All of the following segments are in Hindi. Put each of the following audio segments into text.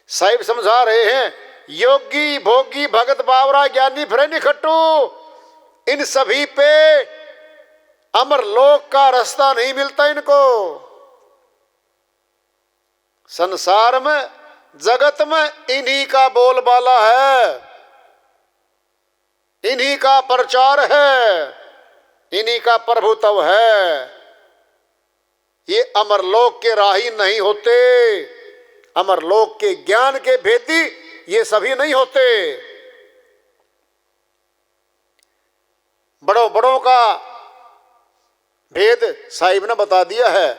साहिब समझा रहे हैं, योगी भोगी भगत बावरा ज्ञानी फिरे निखट्टू, इन सभी पे अमर लोक का रास्ता नहीं मिलता इनको। संसार में जगत में इन्हीं का बोलबाला है, इन्हीं का प्रचार है, इन्हीं का प्रभुत्व है। ये अमरलोक के राही नहीं होते, अमरलोक के ज्ञान के भेदी ये सभी नहीं होते। बड़ों बड़ों का भेद साहिब ने बता दिया है।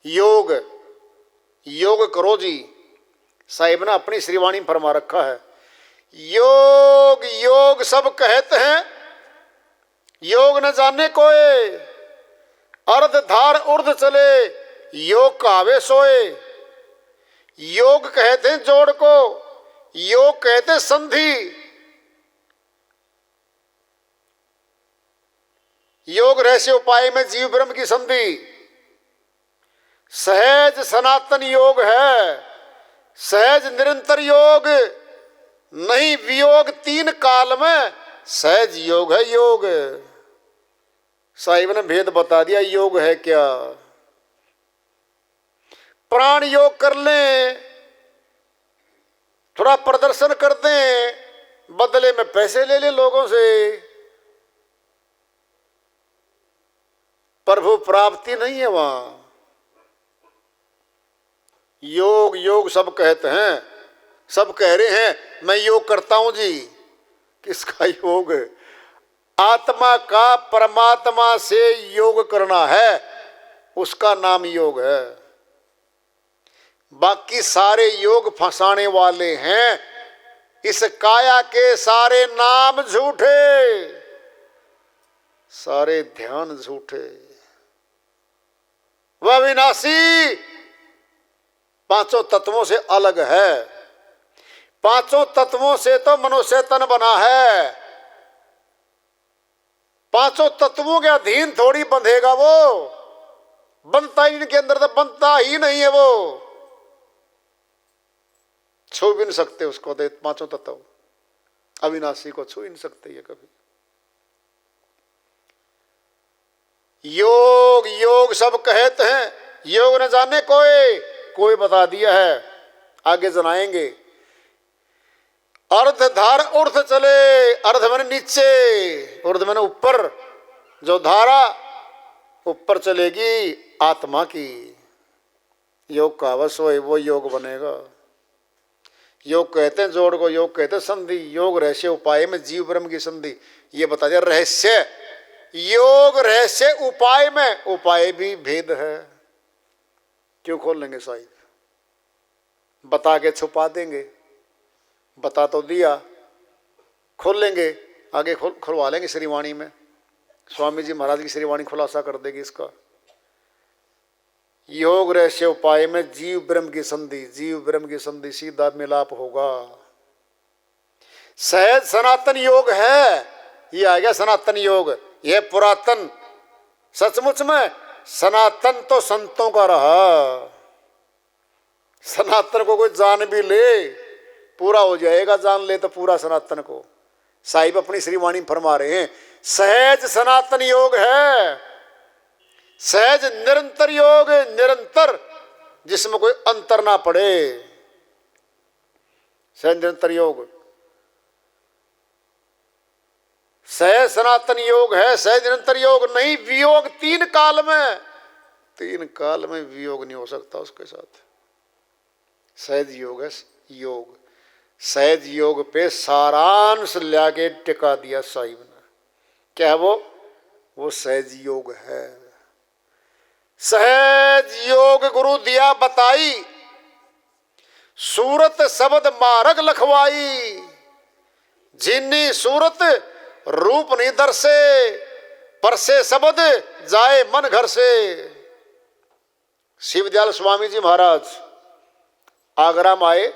योग योग करो जी, साहिब ने अपनी श्रीवाणी में फरमा रखा है। योग योग सब कहते हैं, योग न जाने कोई, अर्ध धार उर्ध चले, योग कावे सोए। योग कहते हैं जोड़ को, योग कहते हैं संधि। योग रहस्य उपाय में जीव ब्रह्म की संधि। सहज सनातन योग है, सहज निरंतर योग नहीं वियोग, तीन काल में सहज योग है योग। साहिब ने भेद बता दिया, योग है क्या। प्राण योग कर लें, थोड़ा प्रदर्शन कर दें, बदले में पैसे ले लें लोगों से, प्रभु प्राप्ति नहीं है वहां। योग योग सब कहते हैं, सब कह रहे हैं मैं योग करता हूं जी। किसका योग? आत्मा का परमात्मा से योग करना है, उसका नाम योग है। बाकी सारे योग फंसाने वाले हैं। इस काया के सारे नाम झूठे, सारे ध्यान झूठे। वह विनाशी पांचों तत्वों से अलग है। पांचों तत्वों से तो मनुष्य तन बना है, पांचों तत्वों के अधीन थोड़ी बंधेगा वो। बनता ही इनके अंदर तो बनता ही नहीं है वो, छू भी नहीं सकते उसको। तो पांचों तत्व अविनाशी को छू ही नहीं सकते ये कभी। योग योग सब कहते हैं, योग न जाने कोई, कोई बता दिया है, आगे जनाएंगे। अर्ध धार उर्ध चले, अर्ध मैंने नीचे, उर्ध मैंने ऊपर। जो धारा ऊपर चलेगी आत्मा की, योग का अवश्य हो, वो योग बनेगा। योग कहते हैं जोड़ को, योग कहते हैं संधि। योग रहस्य उपाय में जीव ब्रह्म की संधि, ये बता दिया रहस्य। योग रहस्य उपाय में, उपाय भी भेद है। क्यों खोल लेंगे साहिब, बता के छुपा देंगे। बता तो दिया, खोल लेंगे आगे, खुलवा लेंगे श्रीवाणी में। स्वामी जी महाराज की श्रीवाणी खुलासा कर देगी इसका। योग रहस्य उपाय में जीव ब्रह्म की संधि, जीव ब्रह्म की संधि, सीधा मिलाप होगा। सहज सनातन योग है, ये आ गया सनातन योग। यह पुरातन, सचमुच में सनातन तो संतों का रहा। सनातन को कोई जान भी ले पूरा हो जाएगा, जान ले तो पूरा सनातन को। साहिब अपनी श्रीवाणी फरमा रहे हैं, सहज सनातन योग है, सहज निरंतर योग, निरंतर जिसमें कोई अंतर ना पड़े। सहज निरंतर योग, सहज सनातन योग है, सहज निरंतर योग नहीं वियोग, तीन काल में, तीन काल में वियोग नहीं हो सकता उसके साथ। सहज योग है योग। सहज योग पे सारांश लाके टिका दिया साहिब ने। क्या है वो सहज योग है। सहज योग गुरु दिया बताई, सूरत शब्द मार्ग लखवाई। जिन्नी सूरत रूप नहीं दर्शे, परसे शब्द जाए मन घर से। शिवदयाल स्वामी जी महाराज आगरा में आए,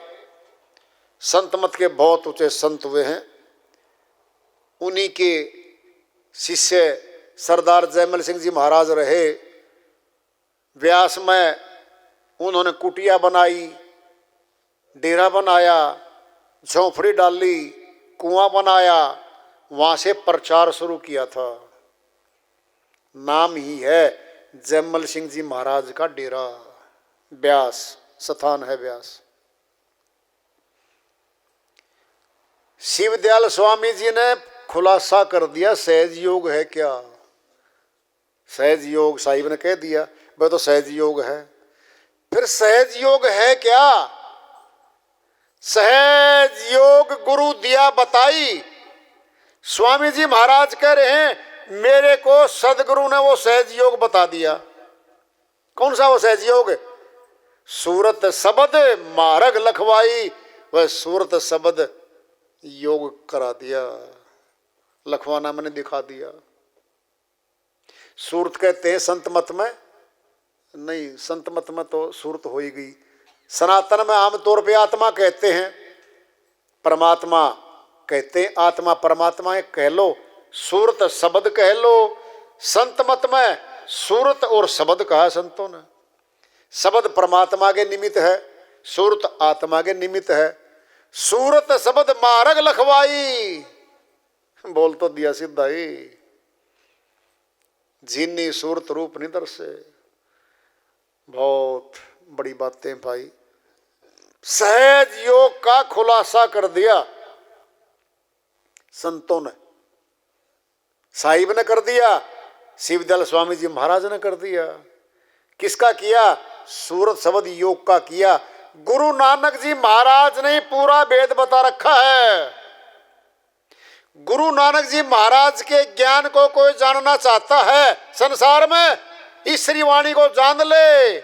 संत मत के बहुत ऊंचे संत हुए हैं। उन्हीं के शिष्य सरदार जयमल सिंह जी महाराज रहे। व्यास में उन्होंने कुटिया बनाई, डेरा बनाया, झोंपड़ी डाली, कुआं बनाया, वहां से प्रचार शुरू किया था। नाम ही है जयमल सिंह जी महाराज का डेरा, ब्यास स्थान है ब्यास। शिवदयाल स्वामी जी ने खुलासा कर दिया सहज योग है क्या। सहज योग साहिब ने कह दिया वह तो सहज योग है। फिर सहज योग है क्या? सहज योग गुरु दिया बताई। स्वामी जी महाराज कह रहे हैं मेरे को सदगुरु ने वो सहज योग बता दिया। कौन सा वो सहज योग? सूरत शब्द मार्ग लखवाई, वह सूरत शब्द योग करा दिया, लखवाना मैंने दिखा दिया। सूरत कहते हैं संत मत में नहीं, संत मत में तो सूरत हो ही गई। सनातन में आमतौर पे आत्मा कहते हैं, परमात्मा कहते हैं, आत्मा परमात्मा है कह लो, सूरत शब्द कह लो। संत मत में सूरत और शब्द कहा संतों ने। शब्द परमात्मा के निमित्त है, सूरत आत्मा के निमित्त है। सूरत शब्द मार्ग लखवाई, बोल तो दिया सीधा ही। जिन्नी सूरत रूप निदर से, बहुत बड़ी बातें भाई। सहज योग का खुलासा कर दिया संतों ने, साहिब ने कर दिया, शिवदयाल स्वामी जी महाराज ने कर दिया। किसका किया? सूरत शब्द योग का किया। गुरु नानक जी महाराज ने पूरा वेद बता रखा है। गुरु नानक जी महाराज के ज्ञान को कोई जानना चाहता है संसार में, इस श्रीवाणी को जान ले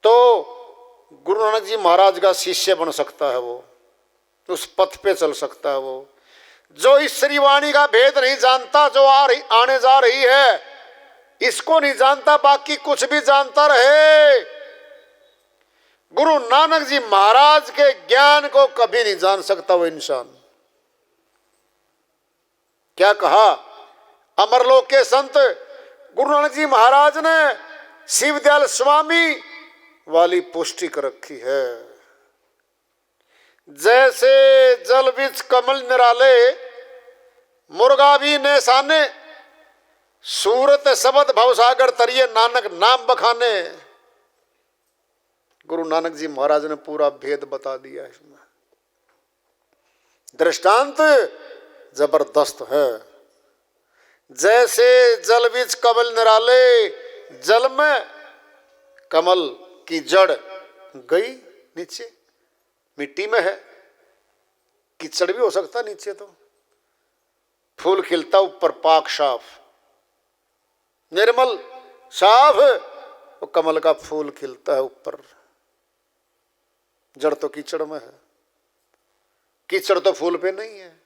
तो गुरु नानक जी महाराज का शिष्य बन सकता है, वो उस पथ पे चल सकता है। वो जो इस श्रीवाणी का भेद नहीं जानता, जो आने जा रही है, इसको नहीं जानता, बाकी कुछ भी जानता रहे, गुरु नानक जी महाराज के ज्ञान को कभी नहीं जान सकता वो इंसान। क्या कहा अमरलोक के संत? गुरु नानक जी महाराज ने शिवदयाल स्वामी वाली पुष्टि कर रखी है। जैसे जल बीच कमल निराले, मुर्गा भी नेसाने, सूरत शब्द भवसागर तरिए नानक नाम बखाने। गुरु नानक जी महाराज ने पूरा भेद बता दिया इसमें। दृष्टांत जबरदस्त है। जैसे जल बीच कमल निराले, जल में कमल की जड़ गई नीचे, मिट्टी में है, कीचड़ भी हो सकता नीचे, तो फूल खिलता ऊपर पाक साफ निर्मल साफ, वो कमल का फूल खिलता है ऊपर, जड़ तो कीचड़ में है, कीचड़ तो फूल पे नहीं है।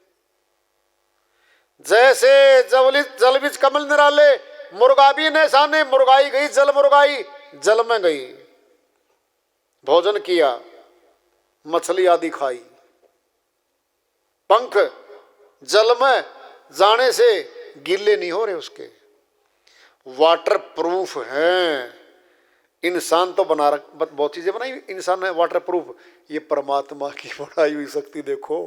जैसे जल बीच कमल निराले, मुर्गा भी नेसाने, मुर्गाई गई जल, मुर्गाई जल में गई, भोजन किया, मछली आदि खाई, पंख जल में जाने से गीले नहीं हो रहे, उसके वाटर प्रूफ हैं। इंसान तो बना रख, बहुत चीजें बनाई इंसान ने वाटर प्रूफ, ये परमात्मा की बनाई हुई शक्ति देखो।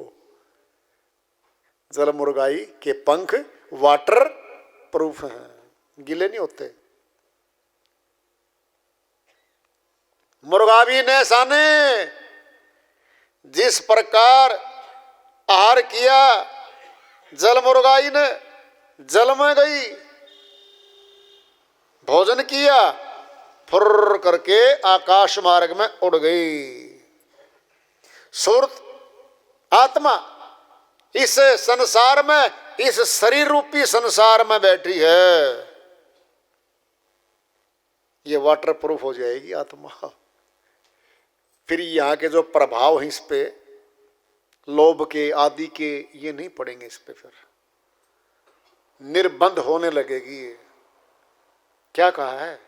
जल मुर्गाई के पंख वाटर प्रूफ हैं, गीले नहीं होते। मुर्गा भी नेसाने, जिस प्रकार आहार किया जल मुर्गाई ने, जल में गई, भोजन किया, फुर्र करके आकाश मार्ग में उड़ गई। सूरत आत्मा इस संसार में, इस शरीर रूपी संसार में बैठी है, ये वाटर प्रूफ हो जाएगी आत्मा। फिर यहाँ के जो प्रभाव हैं इस पे, लोभ के आदि के, ये नहीं पड़ेंगे इस पे, फिर निर्बंध होने लगेगी। क्या कहा है?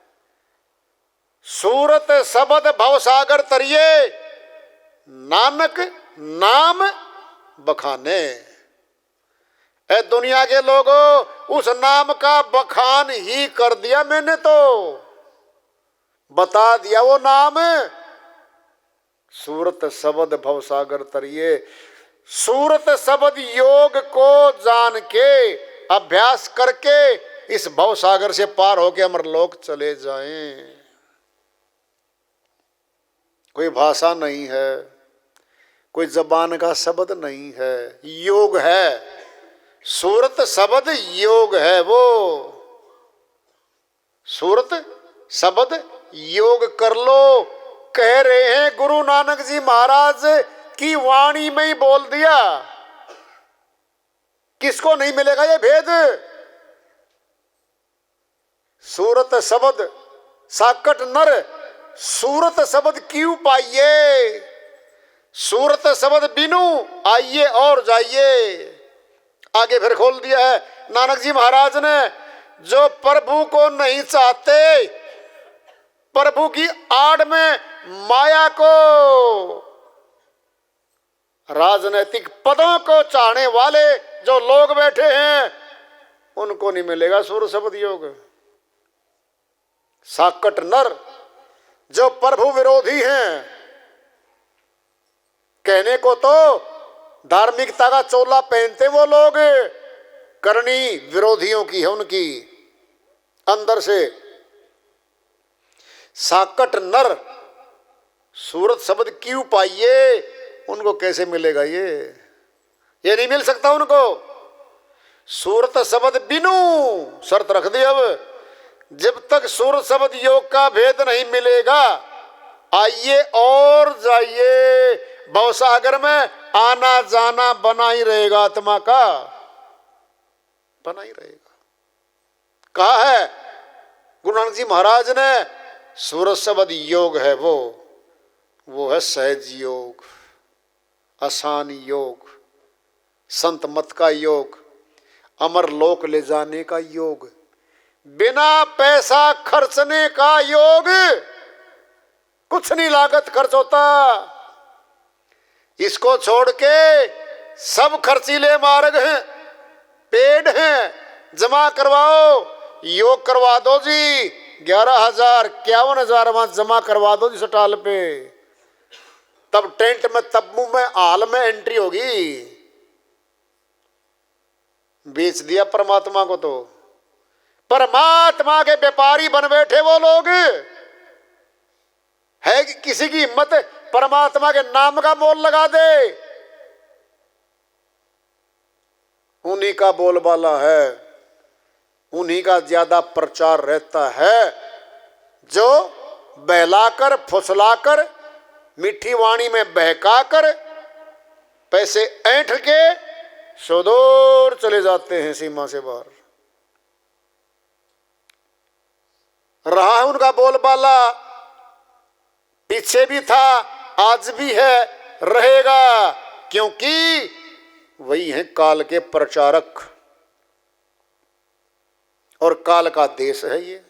सूरत शब्द भवसागर तरिए नानक नाम बखाने। ए दुनिया के लोगों, उस नाम का बखान ही कर दिया मैंने, तो बता दिया वो नाम। सूरत शब्द भवसागर तरिए। सूरत शब्द योग को जान के अभ्यास करके इस भवसागर से पार होके अमरलोक चले जाएं। कोई भाषा नहीं है, कोई जबान का शब्द नहीं है, योग है। सूरत शब्द योग है, वो सूरत शब्द योग कर लो, कह रहे हैं गुरु नानक जी महाराज की वाणी में ही बोल दिया। किसको नहीं मिलेगा ये भेद? सूरत शब्द साकट नर, सूरत शब्द क्यों पाइए? सूरत शब्द बिनु आइए और जाइए। आगे फिर खोल दिया है नानक जी महाराज ने, जो प्रभु को नहीं चाहते, प्रभु की आड़ में माया को, राजनीतिक पदों को चाहने वाले जो लोग बैठे हैं, उनको नहीं मिलेगा सूरत शब्द योग। साकट नर जो प्रभु विरोधी हैं, कहने को तो धार्मिकता का चोला पहनते वो लोग, करनी विरोधियों की है उनकी अंदर से। साकट नर सूरत शब्द क्यों पाइए? उनको कैसे मिलेगा ये नहीं मिल सकता उनको। सूरत शब्द बिनु शर्त रख दी। अब जब तक सूरत शब्द योग का भेद नहीं मिलेगा, आइए और जाइए, भवसागर में आना जाना बना ही रहेगा, आत्मा का बना ही रहेगा। कहा है गुरु नानक जी महाराज ने, सूरत शब्द योग है, वो है सहज योग, आसान योग, संत मत का योग, अमर लोक ले जाने का योग, बिना पैसा खर्चने का योग। कुछ नहीं लागत खर्च होता। इसको छोड़ के सब खर्चीले मार्ग हैं, पेड हैं, जमा करवाओ, योग करवा दो जी, 11,000 51,000 वहां जमा करवा दो जी सटाल पे, तब टेंट में तब्बू में हाल में एंट्री होगी। बेच दिया परमात्मा को। तो परमात्मा के व्यापारी बन बैठे वो लोग। है कि किसी की हिम्मत परमात्मा के नाम का मोल लगा दे? उन्हीं का बोलबाला है, उन्हीं का ज्यादा प्रचार रहता है, जो बहलाकर फुसलाकर मीठी वाणी में बहकाकर पैसे ऐंठ के सुदूर चले जाते हैं, सीमा से बाहर। रहा है उनका बोलबाला, पीछे भी था, आज भी है, रहेगा, क्योंकि वही हैं काल के प्रचारक, और काल का देश है ये।